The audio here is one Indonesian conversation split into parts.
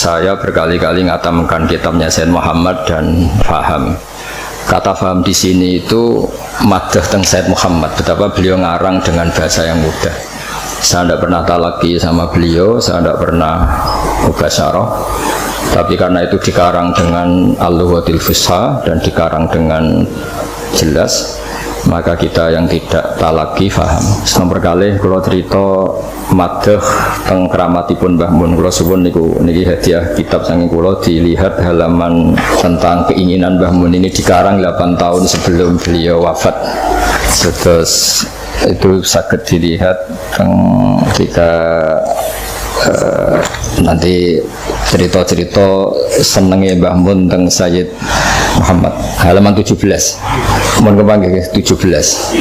Saya berkali-kali ngatamkan kitabnya Sayyid Muhammad dan faham. Kata faham di sini itu madah teng Sayyid Muhammad, betapa beliau ngarang dengan bahasa yang mudah. Saya tidak pernah talaki sama beliau, saya tidak pernah mubasyarah, tapi karena itu dikarang dengan al-lughatil fusha dan dikarang dengan jelas, maka kita yang tidak talaki faham. Nomor kali kalau cerita madah teng keramatipun Mbah Mun, kula suwun niki hadiah kitab saking kula, dilihat halaman tentang keinginan Mbah Mun ini dikarang 8 tahun sebelum beliau wafat. Terus itu sakit dilihat ketika nanti cerita-cerita senengnya Mbah Mun tentang Sayyid Muhammad, halaman 17. Mohon kepanggih 17.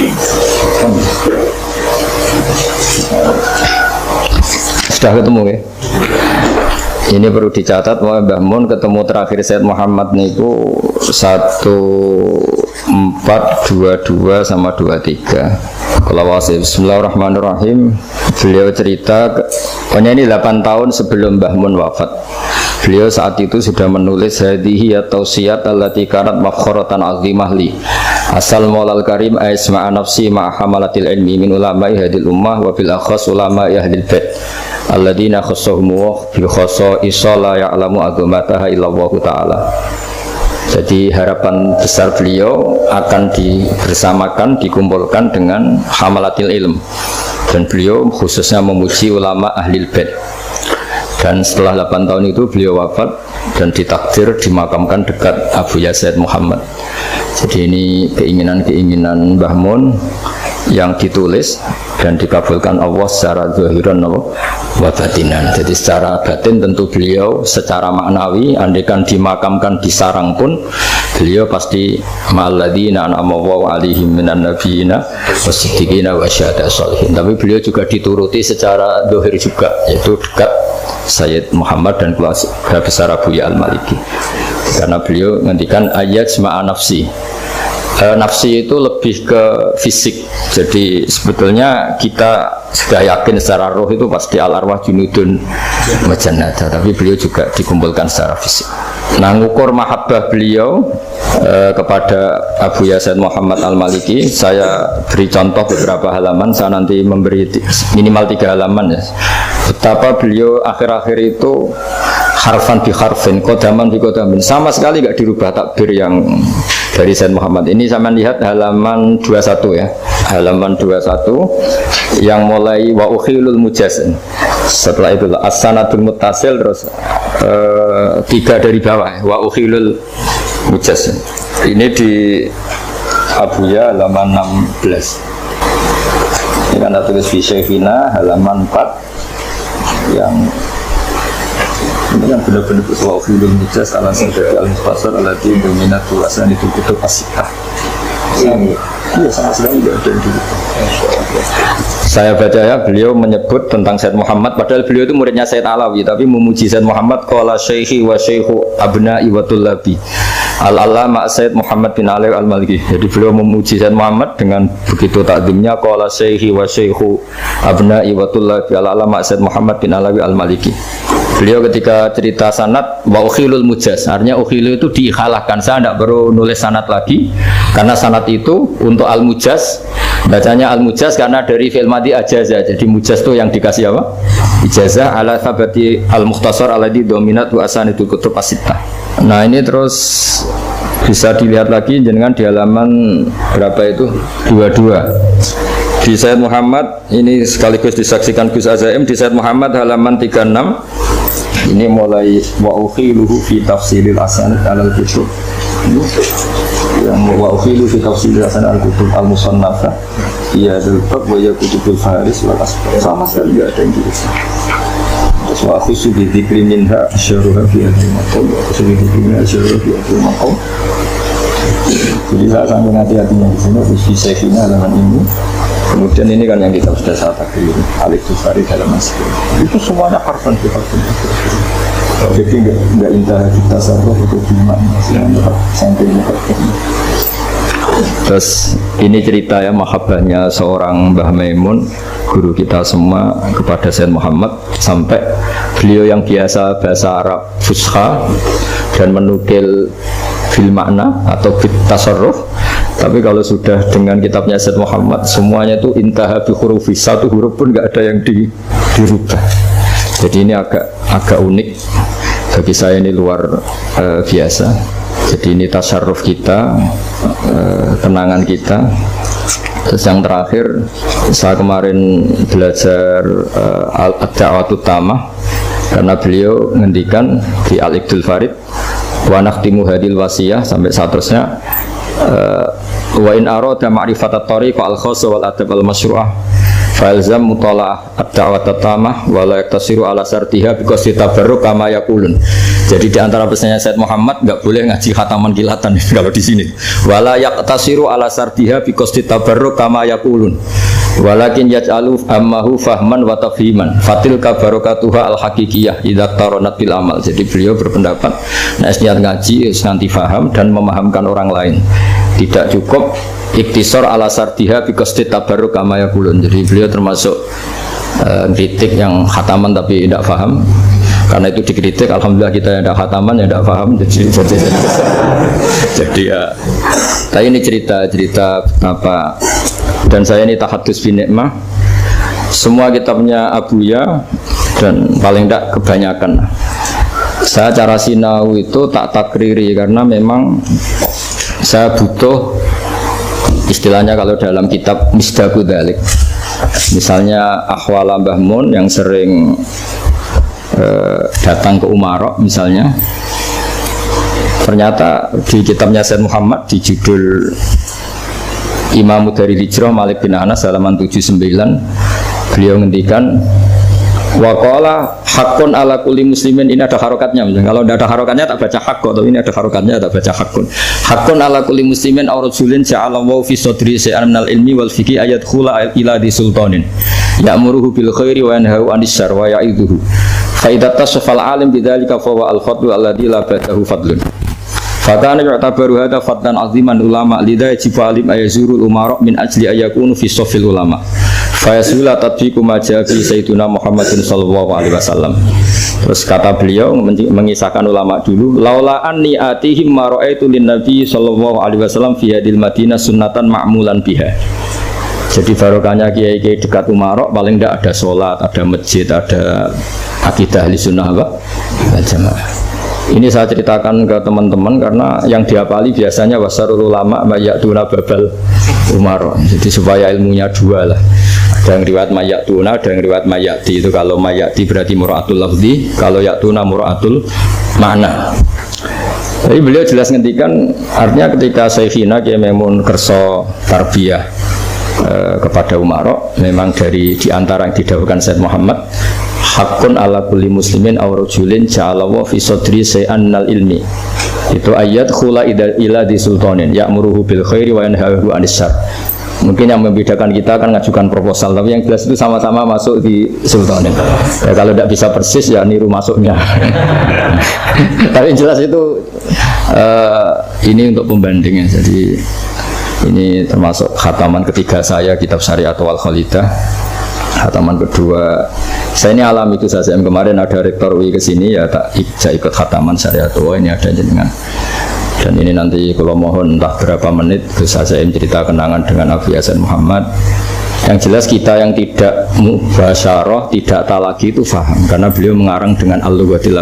Sudah ketemu ya? Ini perlu dicatat bahwa Mbah Mun ketemu terakhir Sayyid Muhammad niku 1422 sama 23. Kalau wasif Bismillahirrahmanirrahim, beliau cerita, pokoknya ini 8 tahun sebelum Mbah Mun wafat. Beliau saat itu sudah menulis hadhihi at-tausiyat allati kanat mafkharatan azimah li. Asal maulal karim aisma'a nafsi ma'a hamalatil ilmi min ulama'i hadil ummah wa bil akhas ulama'i ahlil bait alladina khassahum wa bi khasa'isa la ya'lamu aghamataha illallahu ta'ala. Jadi harapan besar beliau akan dibersamakan, dikumpulkan dengan hamalatil ilm, dan beliau khususnya memuji ulama ahlil bait. Dan setelah 8 tahun itu beliau wafat dan ditakdir dimakamkan dekat Abu Yazid Muhammad. Jadi ini keinginan-keinginan Mbah Mun yang ditulis dan dikabulkan Allah secara zahiran wa batinan. Jadi secara batin tentu beliau secara maknawi andaikan dimakamkan di sarang pun beliau pasti ma'alladzina an'ama Allahu 'alaihim minan nabiyina wasiddiqina wasyuhada'i sholihin. Tapi beliau juga dituruti secara zahir juga, yaitu dekat Sayyid Muhammad dan keluarga besar Abu Ya Al-Maliki. Karena beliau ngendikan ayat sema'a nafsi. Nafsi itu lebih ke fisik. Jadi sebetulnya kita sudah yakin secara roh itu pasti al-arwah junudun majannada, tapi beliau juga dikumpulkan secara fisik. Nah, ngukur mahabbah beliau kepada Abu Yazid Muhammad Al-Maliki, saya beri contoh beberapa halaman, saya nanti memberi minimal 3 halaman ya. Betapa beliau akhir-akhir itu harfan bi harfin, kodaman bi kodamin, sama sekali tidak dirubah takbir yang dari Sayyid Muhammad. Ini sama lihat halaman 21 ya, halaman 21 yang mulai wa ukhilul mujaz. Setelah itu as-sanadul muttasil, terus 3 dari bawah wa ukhilul mujaz. Ini di Abuya halaman 16. Ini kan tulis fi syaifina halaman 4 yang ini kan benar-benar wa ukhilul mujaz ala sadati al-mukhtasar alati dominatu asan itu kutub as-sittah. Iya, sama sekali tidak ada dulu. Saya baca ya, beliau menyebut tentang Sayyid Muhammad, padahal beliau itu muridnya Sayyid Alawi, tapi memuji Sayyid Muhammad. Qala syekhi wa syekhu abna'i wa tullabi al-allama Sayyid Muhammad bin Ali Al-Maliki. Jadi beliau memuji Sayyid Muhammad dengan begitu takdimnya, qala syekhi wa syekhu abna'i wa tullabi al-allama Sayyid Muhammad bin Ali Al-Maliki. Beliau ketika cerita sanad wa ukhilul mujaz, artinya ukhilu itu diikhalahkan, saya tidak perlu nulis sanad lagi karena sanad itu untuk al-mujaz, bacanya al-mujaz karena dari fi'il madhi ajaza. Jadi mujaz itu yang dikasih apa? Ijazah ala thabati al-mukhtasar alladhi dominatu asanidul kutub as-sittah. Nah, ini terus bisa dilihat lagi jenengan di halaman berapa itu? 22. Di Sayyid Muhammad ini sekaligus disaksikan Gus Azaim di Sayyid Muhammad halaman 36. Ini mulai wa ukhiluhu fi tafsilil asanid alal kutub. Yang wa ukhilu fi tafsilil asanid al kutub al musannafah. Iya al-bab wa yakutubul faris wal asbab. Sama sekali tidak ada yang gitu. Terus wa khusu bi dzikri minha asyruha fi al-maqam wa khusu bi dzikri minha asyruha fi al-maqam. Jadi saya sampai hati-hatinya di sini di sesinya halaman ini. Kemudian ini kan yang kita sudah saat tadi Alif Sufari dalam masjid itu semuanya harfan di harfan. Jadi enggak indah kita sarah itu cuma masih sampai muka. Terus ini cerita ya mahabbahnya seorang Mbah Maimun, guru kita semua kepada Sayyid Muhammad, sampai beliau yang biasa bahasa Arab fusha dan menukil bil makna atau bil tasarruf, tapi kalau sudah dengan kitabnya Sayyid Muhammad semuanya itu intaha bi hurufi, satu huruf pun nggak ada yang dirubah. Jadi ini agak unik bagi saya, ini luar biasa. Jadi ini tasarruf kita, kenangan kita. Terus yang terakhir, saya kemarin belajar Ad-Da'watut Tamah, karena beliau ngendikan di Al-Iqdul Farid, wa nakhtimu hadil wasiyah, sampai seterusnya, wa in arada ma'rifatat tariq al-khassa wal adab al-masyru'ah falzam mutala'ah ad-da'watut tamah wa la yaktasiru ala sartiha biqasdi tabarruk kama yaqulun. Jadi di antara pesannya Sayyid Muhammad enggak boleh ngaji khataman kilatan kalau di sini. Wa la yaktasiru ala sartiha biqasdi tabarruk kama yaqulun. Walakin yaj'alu ammahu fahman wa tafhiman fatil kabarokatuha al-haqiqiyah idza taronat bil amal. Jadi beliau berpendapat nek niat ngaji nganti faham dan memahamkan orang lain. Tidak cukup iktisar ala sartiha biqasdi tabarruk kama yaqulun. Jadi beliau termasuk kritik yang khataman tapi tidak faham. Karena itu dikritik, alhamdulillah kita yang tidak khataman, yang tidak paham. Jadi ya, tapi ini cerita apa? Dan saya ini tahadus bin nikmah. Semua kitabnya Abuya dan paling tidak kebanyakan. Saya cara sinau itu tak takriri karena memang saya butuh, istilahnya kalau dalam kitab Misdaku Dzalik. Misalnya Ahwal Mbah Mun yang sering datang ke Umarok misalnya, ternyata di kitabnya Sayyid Muhammad di judul Imam dari Hijrah Malik bin Anas halaman 79 beliau ngendikan waqala hakun ala kulli muslimin. Ini ada harokatnya, kalau tidak ada harokatnya tak baca hak, atau ini ada harokatnya tak baca hakun ala kulli muslimin aw rajulin ja'alallahu fi sadri shay'an minal ilmi wal fiqhi ayat khula ila di sultanin ya'muruhu bil khairi wa yanhahu 'anil syarri wa ya'idhuhu fa idza tasafal alim bidzalika fa wa al fadlu alladhi la ba'dahu fadlun. Fakana yu'tabaru hadza fadlan 'aziman ulama lidha yajibu alim ayazurul umara min ajli ayakunu fi safil ulama. Fayasula tadbiqu ma ja'a fi sayyidina Muhammadin sallallahu alaihi wasallam. Terus kata beliau mengisahkan ulama dulu, laula anni atihim ma ra'aitu lin nabi sallallahu alaihi wasallam fi hadil madinah sunnatan ma'mulan biha. Jadi barokahnya kiai-kiai dekat Umarok paling tidak ada sholat, ada masjid, ada akidah ahli sunnah jamaah. Ini saya ceritakan ke teman-teman karena yang dihafali biasanya wasarul ulama mayatuna babal Umar. Jadi supaya ilmunya dua lah. Ada yang riwayat mayatuna, ada yang riwayat mayati. Itu kalau mayati berarti mura'atul lafzi, kalau yatuna mura'atul makna. Jadi beliau jelas ngendikan, artinya ketika Syekhina Kiai Maimun kerso tarbiyah kepada Umarok, memang dari diantara yang didahulukan Sayyid Muhammad, hakun ala kulli muslimin aw rajulin ja'alallahu fi sadri shay'an minal ilmi. Itu ayat khula ila di sultanin ya'muruhu bil khairi wa yanhahu 'anil syarr. Mungkin yang membedakan kita akan ngajukan proposal, tapi yang jelas itu sama-sama masuk di sultanin. Ya, kalau tidak bisa persis ya niru masuknya. Tapi yang jelas itu ini untuk pembandingnya. Jadi ini termasuk khataman ketiga saya kitab Syariat wal Khalidah. Khataman kedua saya ini alam itu saja. Kemarin ada rektor UI kesini ya tak ikut khataman Syariat. Ini ada jenengan. Dan ini nanti kalau mohon entah berapa menit bisa saya cerita kenangan dengan Abu Hasan Muhammad. Yang jelas kita yang tidak mubasyarah, tidak talaki itu faham karena beliau mengarang dengan al-lughatil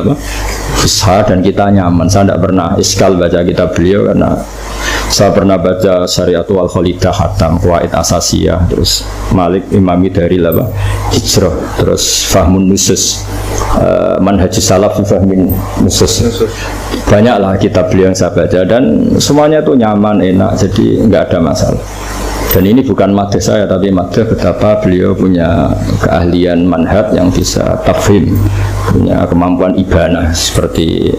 fusha dan kita nyaman. Saya tidak pernah iskal baca kitab beliau karena saya pernah baca Syariatul Khalidah Hatam, Qawaid Asasiyah, terus Malik Imami dari Hijrah, terus Fahmun Nusus, Manhajus Salaf fi Fahmin Nusus. Banyaklah kitab beliau yang saya baca dan semuanya itu nyaman, enak, jadi enggak ada masalah. Dan ini bukan madhah saya, tapi madhah betapa beliau punya keahlian manhaj yang bisa tafhim, punya kemampuan ibanah seperti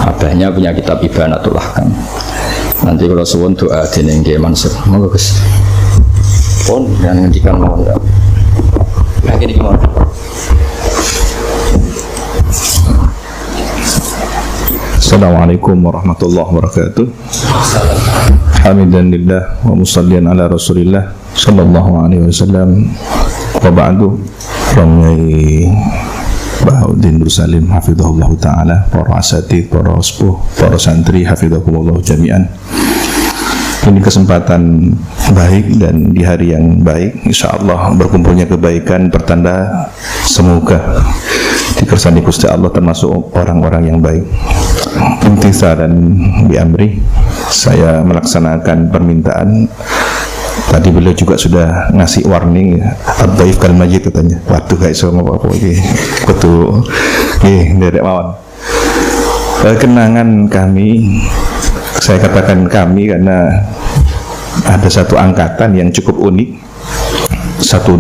abahnya punya kitab Ibanatul Ahkam. Nanti kalau suwun doa dening Kiai Mansur. Monggo Gus. Pun yang ngendikan mohon. Nah gini gimana? Assalamualaikum warahmatullahi wabarakatuh. hamidan lillah wa musallian ala rasulillah sallallahu alaihi wasallam. Wa ba'du. Ramai Bahauddin Nursalim hafizahullah ta'ala, para asatidz, para sepuh, para santri hafizahumullah jami'an. Ini kesempatan baik dan di hari yang baik, insyaallah berkumpulnya kebaikan pertanda semoga dikersani Gusti Allah termasuk orang-orang yang baik. Imtitsalan bi amri, saya melaksanakan permintaan. Tadi beliau juga sudah ngasih warning, ad-dhaif kal majid katanya. Waduh gak iso apa-apa iki. Betul. Nggih, nderek mawon. Kenangan kami, saya katakan kami karena ada satu angkatan yang cukup unik. Satu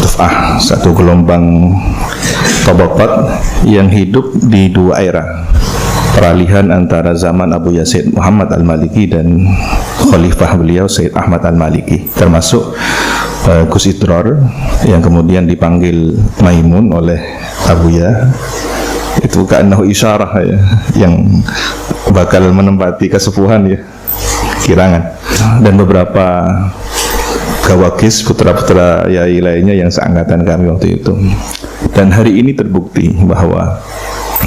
duf'ah, satu gelombang tabaqat yang hidup di dua era. Peralihan antara zaman Abu Yazid Muhammad Al-Maliki dan khalifah beliau Sayyid Ahmad Al-Maliki, termasuk Gus Idror yang kemudian dipanggil Maimun oleh Abuya. Itu ka'annahu isyarah ya, yang bakal menempati kesepuhan ya, kirangan. Dan beberapa gawakis putra-putra yai lainnya yang seangkatan kami waktu itu. Dan hari ini terbukti bahwa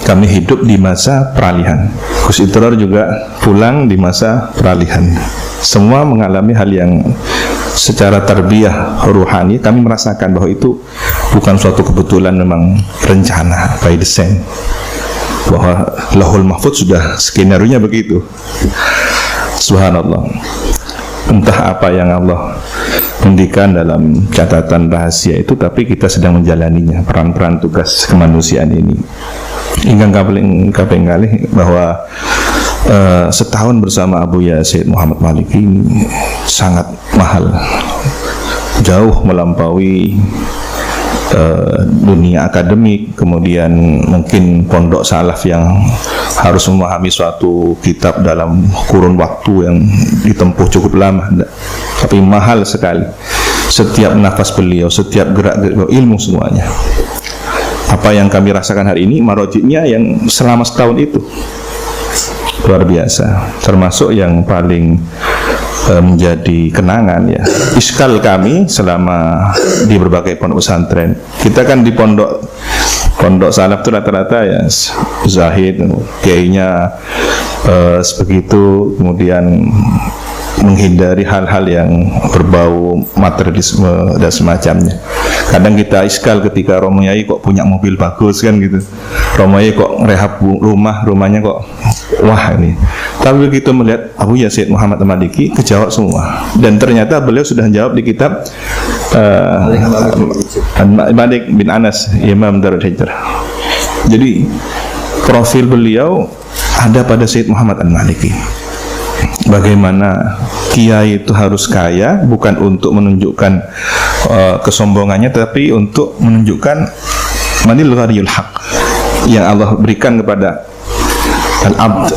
kami hidup di masa peralihan. Gus Idror juga pulang di masa peralihan. Semua mengalami hal yang secara tarbiyah ruhani kami merasakan bahwa itu bukan suatu kebetulan, memang rencana by design, bahwa Lauhul Mahfuz sudah skenario-nya begitu. Subhanallah. Entah apa yang Allah hendikan dalam catatan rahasia itu, tapi kita sedang menjalaninya, peran-peran tugas kemanusiaan ini. Ingkang kaping kalih bahwa setahun bersama Abu Yazid Muhammad Maliki sangat mahal, jauh melampaui dunia akademik, kemudian mungkin pondok salaf yang harus memahami suatu kitab dalam kurun waktu yang ditempuh cukup lama, tapi mahal sekali. Setiap nafas beliau, setiap gerak-gerik ilmu semuanya. Apa yang kami rasakan hari ini marojiknya yang selama setahun itu luar biasa, termasuk yang paling menjadi kenangan ya, iskal kami selama di berbagai pondok pesantren. Kita kan di pondok salaf itu rata-rata ya zahid, kiainya sebegitu, kemudian menghindari hal-hal yang berbau materialisme dan semacamnya. Kadang kita iskal ketika Romo Yai kok punya mobil bagus kan gitu, Romo Yai kok rehab rumahnya kok wah ini. Tapi begitu melihat Abu Yazid Muhammad Al-Maliki, kejawab semua. Dan ternyata beliau sudah jawab di kitab Malik bin Anas, Imam Darul Hijrah. Jadi profil beliau ada pada Sayyid Muhammad Al-Maliki. Bagaimana kiai itu harus kaya, bukan untuk menunjukkan kesombongannya, tapi untuk menunjukkan manil ghariyul haq yang Allah berikan kepada al-abd.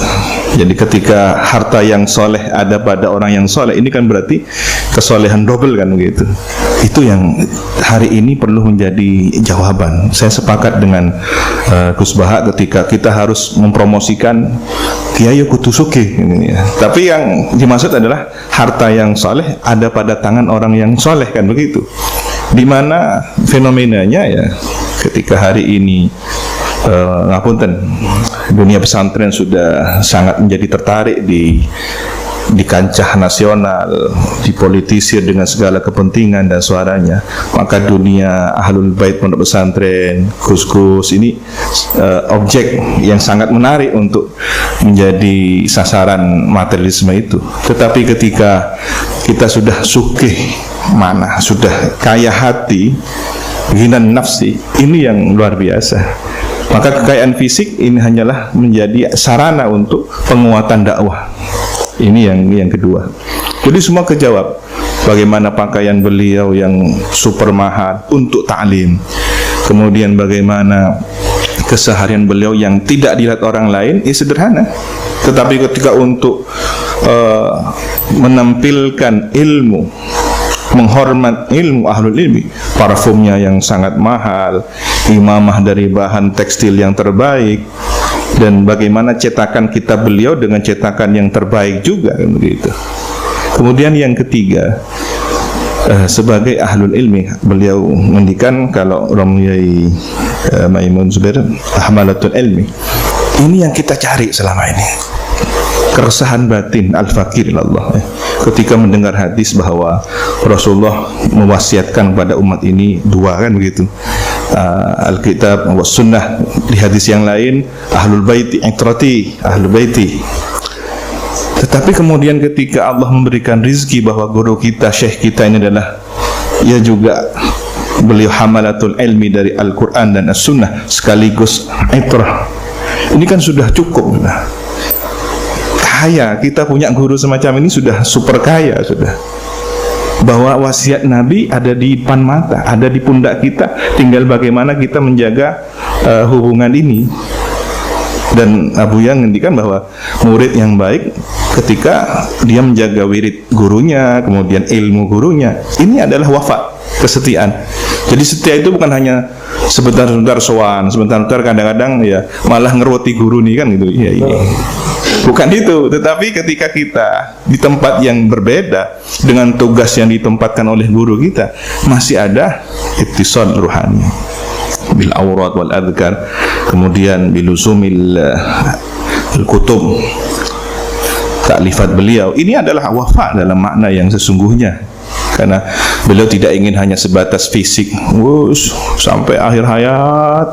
Jadi ketika harta yang soleh ada pada orang yang soleh, ini kan berarti kesolehan double kan begitu. Itu yang hari ini perlu menjadi jawaban. Saya sepakat dengan Gus Baha ketika kita harus mempromosikan kiai kudu sugih ya. Tapi yang dimaksud adalah harta yang soleh ada pada tangan orang yang soleh kan begitu. Di mana fenomenanya ya, ketika hari ini ngapunten, dunia pesantren sudah sangat menjadi tertarik di kancah nasional, dipolitisir dengan segala kepentingan dan suaranya. Maka dunia ahlul bait pondok pesantren, gus-gus ini objek yang sangat menarik untuk menjadi sasaran materialisme itu. Tetapi ketika kita sudah sugih mana, sudah kaya hati, ghinan nafsi, ini yang luar biasa. Maka kekayaan fisik ini hanyalah menjadi sarana untuk penguatan dakwah. Ini yang kedua. Jadi semua kejawab. Bagaimana pakaian beliau yang super mahal untuk ta'lim. Kemudian bagaimana keseharian beliau yang tidak dilihat orang lain, sederhana. Tetapi ketika untuk menampilkan ilmu, menghormat ilmu ahlul ilmi, parfumnya yang sangat mahal, imamah dari bahan tekstil yang terbaik, dan bagaimana cetakan kitab beliau dengan cetakan yang terbaik juga kan begitu. Kemudian yang ketiga, sebagai ahlul ilmi, beliau mendikan kalau Romyai Maimun Zubair ahmalatul ilmi, ini yang kita cari selama ini, keresahan batin al-fakir ilallah, ketika mendengar hadis bahwa Rasulullah mewasiatkan kepada umat ini dua, kan begitu, Alkitab wa sunnah. Di hadis yang lain, ahlul baiti itrati, ahlul baiti. Tetapi kemudian ketika Allah memberikan rizki bahwa guru kita, syekh kita ini adalah, ia juga beliau hamalatul ilmi dari Al-Quran dan As-Sunnah sekaligus itrah, ini kan sudah cukup. Kaya, kita punya guru semacam ini sudah super kaya sudah. Bahwa wasiat Nabi ada di depan mata, ada di pundak kita, tinggal bagaimana kita menjaga hubungan ini. Dan Abu Yang ngendikan bahwa murid yang baik ketika dia menjaga wirid gurunya, kemudian ilmu gurunya, ini adalah wafa, kesetiaan. Jadi setia itu bukan hanya sebentar-sebentar sowan, sebentar-sebentar kadang-kadang ya malah ngeroti guru nih, kan gitu. Iya, iya. Bukan itu, tetapi ketika kita di tempat yang berbeda dengan tugas yang ditempatkan oleh guru kita, masih ada ittisal ruhani bil aurat wal adhkar, kemudian biluzumil al-kutub, taklifat beliau. Ini adalah wafa dalam makna yang sesungguhnya, karena beliau tidak ingin hanya sebatas fisik, sampai akhir hayat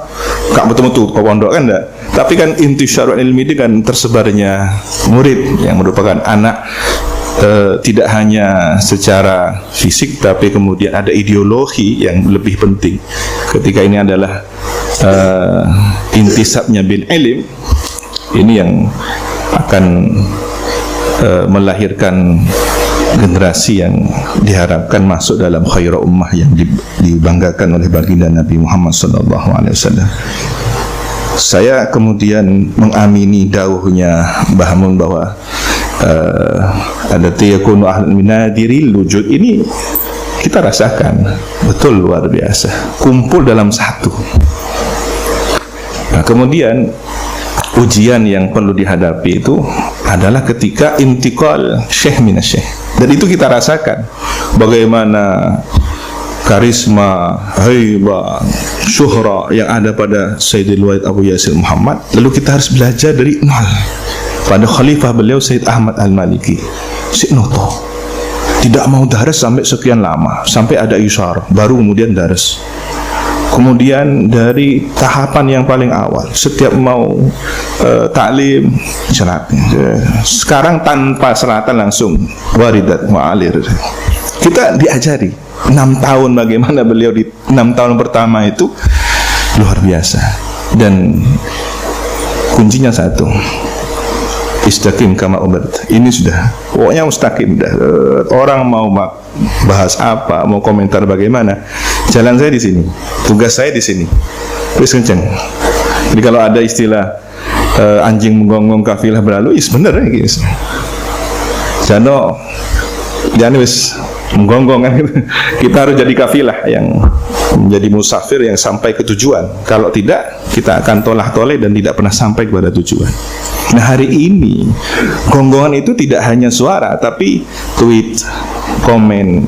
gak betul-betul ke pondok, kan enggak. Tapi kan inti syarul ilmi itu kan tersebarnya murid yang merupakan anak, tidak hanya secara fisik, tapi kemudian ada ideologi yang lebih penting. Ketika ini adalah intisabnya bil ilm, ini yang akan melahirkan generasi yang diharapkan masuk dalam khairul ummah yang dibanggakan oleh baginda Nabi Muhammad SAW. Saya kemudian mengamini dawuhnya Mbah Mun bahwa ada tiyakunu ahlul minadiril wujud, ini kita rasakan betul luar biasa, kumpul dalam satu. Nah, kemudian ujian yang perlu dihadapi itu adalah ketika intikal syekh minas syekh, dan itu kita rasakan bagaimana karisma, haibah, syuhra yang ada pada Sayyidil Wahid Abu Yasir Muhammad. Lalu kita harus belajar dari nol pada khalifah beliau Sayyid Ahmad Al-Maliki. Si Noto tidak mau daras sampai sekian lama, sampai ada isyarah baru kemudian daras. Kemudian dari tahapan yang paling awal, setiap mau taklim syarat, sekarang tanpa seratan langsung waridat mu'alir. Kita diajari 6 tahun bagaimana beliau di 6 tahun pertama itu luar biasa. Dan kuncinya satu, istaqim kama umirt. Ini sudah pokoknya mustaqim dah. Orang mau bahas apa, mau komentar bagaimana, jalan saya di sini, tugas saya di sini, terus kenceng. Jadi kalau ada istilah anjing menggonggong kafilah berlalu, is bener ya guys. Jangan wis menggonggong, kan. Kita harus jadi kafilah yang menjadi musafir yang sampai ke tujuan. Kalau tidak, kita akan tolah-toleh dan tidak pernah sampai kepada tujuan. Nah, hari ini gonggongan itu tidak hanya suara, tapi tweet, komen,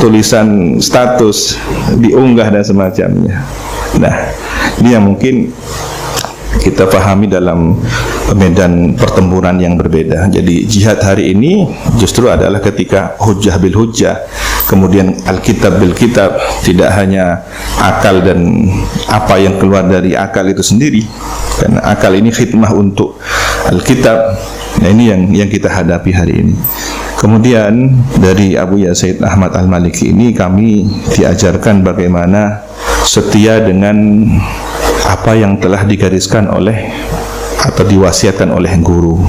tulisan status, diunggah dan semacamnya. Nah, ini yang mungkin kita pahami dalam medan pertempuran yang berbeda. Jadi jihad hari ini justru adalah ketika hujjah bil hujjah, kemudian alkitab bil kitab, tidak hanya akal dan apa yang keluar dari akal itu sendiri, karena akal ini khidmah untuk alkitab. Nah, ini yang kita hadapi hari ini. Kemudian dari Abu Ya Sayyid Ahmad Al-Maliki ini kami diajarkan bagaimana setia dengan apa yang telah digariskan oleh atau diwasiatkan oleh guru,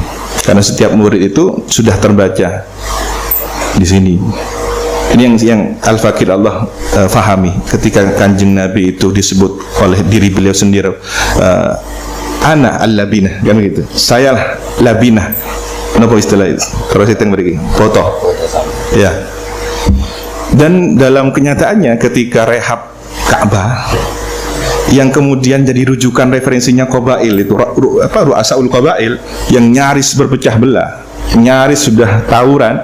karena setiap murid itu sudah terbaca di sini. Ini yang Al-Fakir Allah fahami ketika Kanjeng Nabi itu disebut oleh diri beliau sendiri, ana al-labinah, kan gitu, saya labinah. Kenapa istilah itu? Kalau saya beri foto ya. Dan dalam kenyataannya ketika rehab Ka'bah yang kemudian jadi rujukan referensinya Qabail itu, Ru'asaul Qabail yang nyaris berpecah belah, nyaris sudah tawuran.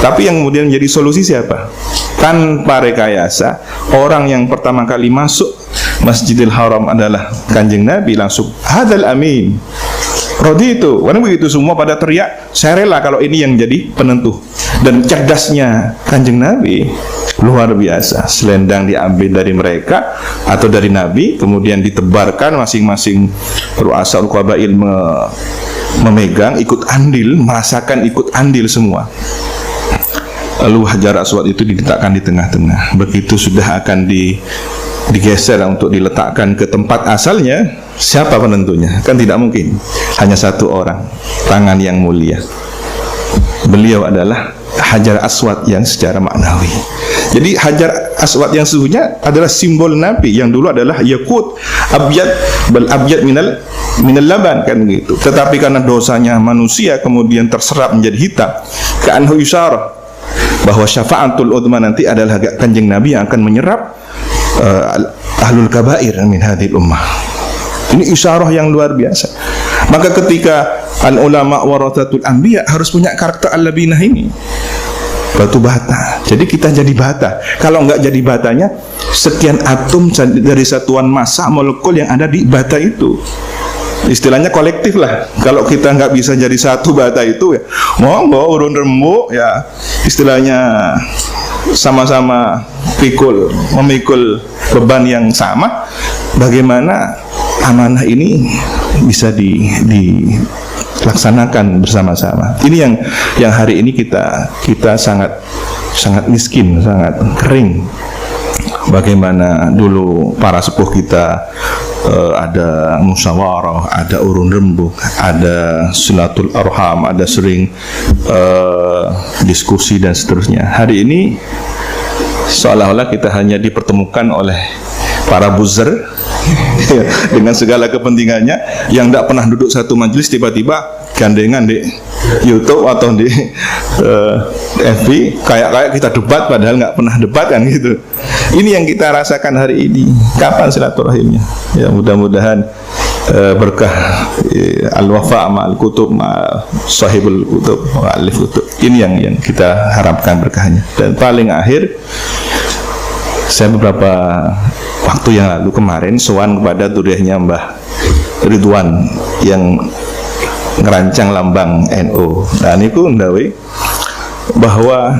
Tapi yang kemudian menjadi solusi siapa? Tanpa rekayasa, orang yang pertama kali masuk Masjidil Haram adalah Kanjeng Nabi, langsung hadzal amin. Rodi itu, karena begitu semua pada teriak, saya rela kalau ini yang jadi penentu. Dan cerdasnya Kanjeng Nabi luar biasa. Selendang diambil dari mereka atau dari Nabi, kemudian ditebarkan, masing-masing ru'asaul qabail memegang, ikut andil, merasakan ikut andil semua. Lalu Hajar Aswad itu diletakkan di tengah-tengah. Begitu sudah akan digeser untuk diletakkan ke tempat asalnya, siapa penentunya? Kan tidak mungkin hanya satu orang, tangan yang mulia. Beliau adalah Hajar Aswad yang secara maknawi. Jadi Hajar Aswad yang sesungguhnya adalah simbol Nabi, yang dulu adalah yakut abyad bal abyad minal laban, kan begitu. Tetapi karena dosanya manusia kemudian terserap menjadi hitam. Ka'anhu isyarah bahwa syafa'atul udma nanti adalah Kanjeng Nabi yang akan menyerap ahlul kabair min hadhil ummah. Ini isyarah yang luar biasa. Maka ketika al ulama warathatul anbiya harus punya karakter al-labinah ini, batu bata. Jadi kita jadi bata. Kalau enggak jadi batanya, sekian atom dari satuan massa molekul yang ada di bata itu, istilahnya kolektif lah. Kalau kita nggak bisa jadi satu bata itu, ya monggo urun rembuk, ya istilahnya sama-sama memikul beban yang sama. Bagaimana amanah ini bisa dilaksanakan bersama-sama? Ini yang hari ini kita sangat miskin, sangat kering. Bagaimana dulu para sepuh kita ada musyawarah, ada urun rembuk, ada silatul arham, ada sering diskusi dan seterusnya. Hari ini seolah-olah kita hanya dipertemukan oleh para buzzer dengan segala kepentingannya, yang tidak pernah duduk satu majelis tiba-tiba gandengan di YouTube atau di FB kayak kita debat padahal nggak pernah debat, kan gitu. Ini yang kita rasakan hari ini. Kapan silaturahimnya? Ya mudah-mudahan berkah al-wafa ma'al kutub sahibul kutub alif kutub. Ini yang kita harapkan berkahnya. Dan paling akhir, saya beberapa waktu yang lalu kemarin sowan kepada duriahnya Mbah Ridwan yang ngerancang lambang NU. Dan itu ndawi bahwa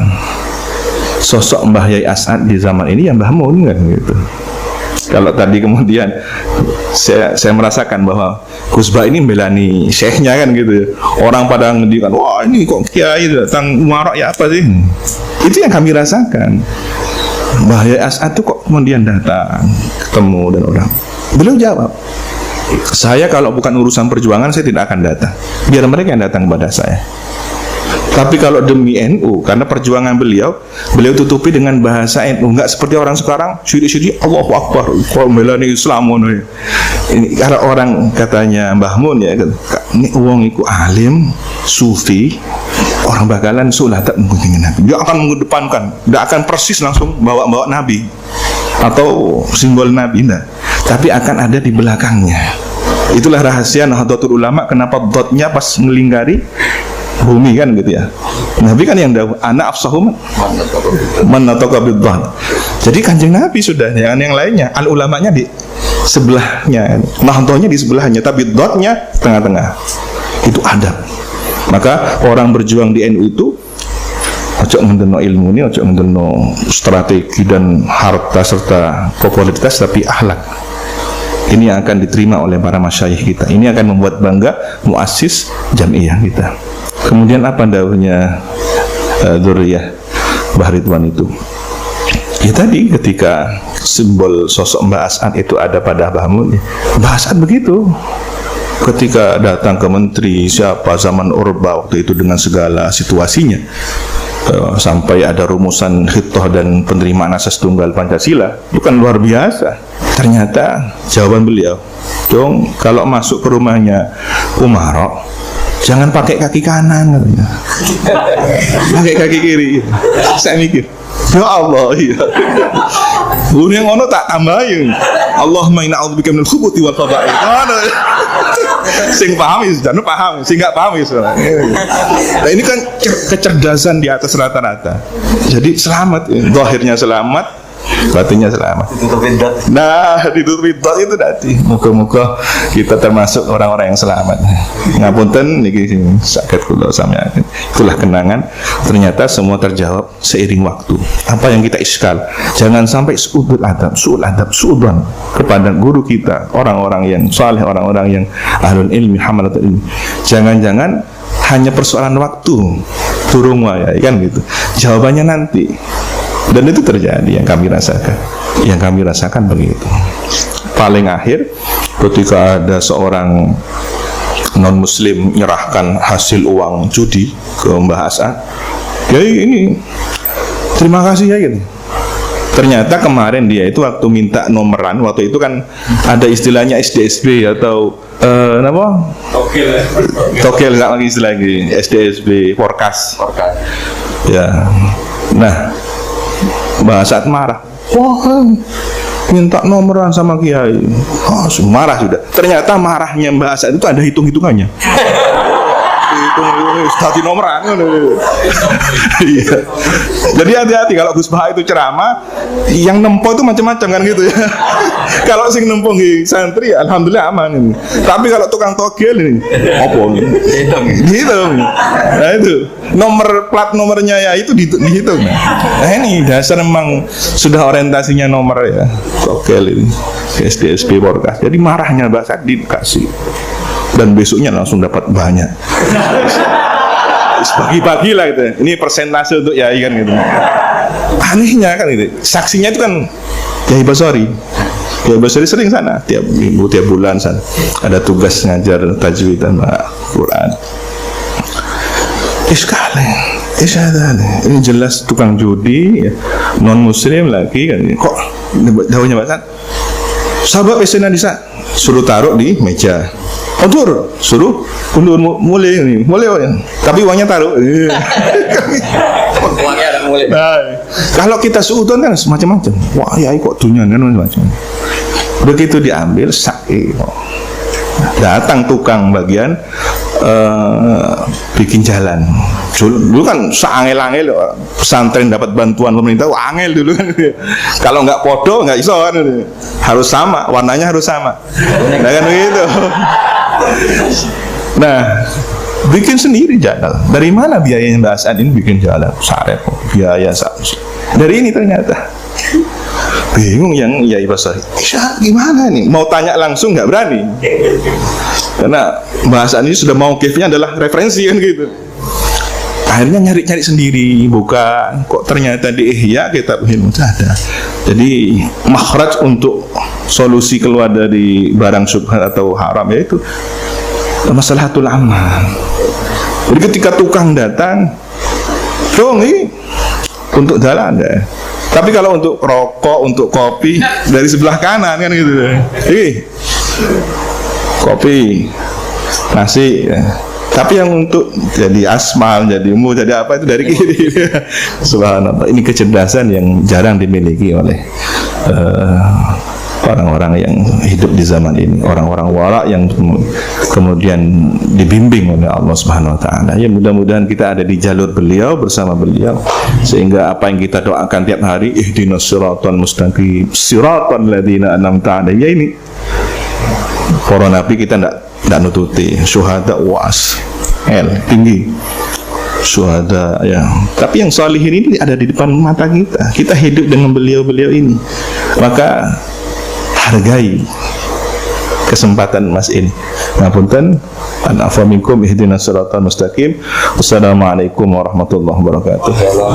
sosok Mbah Yai As'ad di zaman ini yang Mbah Mun, kan gitu. Kalau tadi kemudian saya merasakan bahwa Gus Bah ini melani syekhnya, kan gitu. Orang pada ngedikan, wah ini kok kiai datang umarok ya apa sih? Itu yang kami rasakan. Mbah Yai As'ad itu kok kemudian datang ketemu dan orang. Beliau jawab, saya kalau bukan urusan perjuangan saya tidak akan datang. Biar mereka yang datang kepada saya. Tapi kalau demi NU, karena perjuangan beliau tutupi dengan bahasa NU, nggak seperti orang sekarang syirik-syirik Allahu Akbar, kok melani Islam. Ini karena orang katanya Mbah Mun, ya, ini wong iku alim, sufi, orang bakalan sulatan menggunting Nabi. Dia akan mengedepankan, tidak akan persis langsung bawa Nabi atau simbol Nabi, enggak. Tapi akan ada di belakangnya. Itulah rahasia Nahdlatul Ulama, kenapa dotnya pas melingkari bumi, kan gitu ya. Nabi kan yang dah anak afsahum man nataqa bid-dhat. Jadi Kanjeng Nabi sudah, jangan yang lainnya. Al ulamanya di sebelahnya, Nahdlahnya di sebelahnya, tapi dotnya tengah-tengah. Itu adab. Maka orang berjuang di NU itu ojo ngendono ilmu ini, ojo ngendono strategi dan harta serta popularitas, tapi akhlak. Ini yang akan diterima oleh para masyayikh kita. Ini akan membuat bangga muassis jamiah kita. Kemudian apa dawuhnya dzurriyyah Mbah Ridwan itu? Ya tadi ketika simbol sosok Mbah As'ad itu ada pada Mbah Mun, Mbah As'ad begitu. Ketika datang ke menteri siapa zaman Orba waktu itu dengan segala situasinya, sampai ada rumusan khitoh dan penerimaan asas tunggal Pancasila, itu kan luar biasa. Ternyata jawaban beliau, dong kalau masuk ke rumahnya Umarok jangan pakai kaki kanan, pakai kaki kiri. Saya mikir, ya Allah, iya. Yang ngono tak tambahin, Allahumma inna a'udzubika minal khubuthi wal khaba'ith. Sing paham ya sudah, paham. Sing nggak paham ya sudah. Nah ini kan kecerdasan di atas rata-rata. Jadi selamat, zahirnya selamat, batinnya selamat. Ditutup bidat itu tadi. Muka-muka kita termasuk orang-orang yang selamat. Ngapunten niki sakit kula sampeyan. Itulah kenangan. Ternyata semua terjawab seiring waktu. Apa yang kita iskal, jangan sampai su'ul adab kepada guru kita, orang-orang yang saleh, orang-orang yang ahlul ilmi, hamalatul ilmi. Jangan-jangan hanya persoalan waktu, turung wae kan gitu. Jawabannya nanti. Dan itu terjadi yang kami rasakan begitu. Paling akhir ketika ada seorang non muslim menyerahkan hasil uang judi ke Mbah Hasan, ya ini terima kasih ya gitu. Ternyata kemarin dia itu waktu minta nomeran, waktu itu kan ada istilahnya SDSB atau apa? Tokel nggak lagi istilah lagi, SDSB forecast. Ya, nah Mbah Hasan marah. Wah, minta nomoran sama kiai. Oh, marah sudah. Ternyata marahnya Mbah Hasan itu ada hitung-hitungannya. Tadi nomoran. Iya. Jadi hati-hati kalau Gus Baha itu ceramah, yang nempo itu macam-macam kan gitu ya. Kalau sing nempo nggih santri, alhamdulillah aman ini. Tapi kalau tukang togel ini, apa ini? Dihitung. Nah itu nomor plat nomornya ya itu dihitung. Nah ini dasar memang sudah orientasinya nomor ya. Togel ini SDSB forecast. Jadi marahnya Mbak Said dikasih. Dan besoknya langsung dapat banyak. Bagi-bagi lah gitu. Ini persentase untuk yai kan gitu. Anehnya kan gitu. Saksinya itu kan Yai Basori. Yai Basori sering sana tiap minggu, tiap bulan sana. Ada tugas ngajar tajwid dan Quran. Sekali. Ini jelas tukang judi ya. Non muslim lagi kan. Kok daunnya Pak San? Sahabat esena di sana suruh taruh di meja. Undur, suruh undur mulai nih, mulai tapi uangnya taruh. Uangnya ada mulai. Nah, kalau kita suudon kan semacam-macam. Wah, ya kok dunia kan macam-macam. Begitu diambil sakit. Datang tukang bagian bikin jalan. Dulu kan seangel-angel pesantren dapat bantuan pemerintah, angel dulu kan. Kalau nggak podo nggak iso kan. Harus sama, warnanya harus sama. Nah kan begitu. Nah, bikin sendiri jalan. Dari mana biayanya Mbak Hasan ini bikin jalan? Sarep biaya dari ini ternyata. Bingung yang Yai Basari. Gimana nih? Mau tanya langsung nggak berani. Karena Mbak Hasan ini sudah mauqifnya adalah referensi kan gitu. Akhirnya nyari-nyari sendiri, bukan kok ternyata di Ihya kitab ilmu ada. Jadi makhraj untuk solusi keluar dari barang syubhat atau haram yaitu maslahatul amal. Jadi ketika tukang datang, dong ini untuk jalan deh. Tapi kalau untuk rokok, untuk kopi dari sebelah kanan kan gitu. Kopi, nasi. Ya. Tapi yang untuk jadi asmal, jadi umur, jadi apa itu dari kiri. Subhanallah. Ini kecerdasan yang jarang dimiliki oleh orang-orang yang hidup di zaman ini, orang-orang wara yang kemudian dibimbing oleh Allah Subhanahu wa taala. Ya mudah-mudahan kita ada di jalur beliau, bersama beliau, sehingga apa yang kita doakan tiap hari, ihdinas siratal mustaqim, siratal ladzina an'amta 'alaihim. Ya ini para nabi kita tidak nututi, syuhada was tinggi syuhada ya. Tapi yang salihin ini ada di depan mata kita. Kita hidup dengan beliau-beliau ini. Maka hargai kesempatan Mas ini. Ngapunten, an afa minkum ihdinas siratal mustaqim. Wassalamualaikum warahmatullahi wabarakatuh.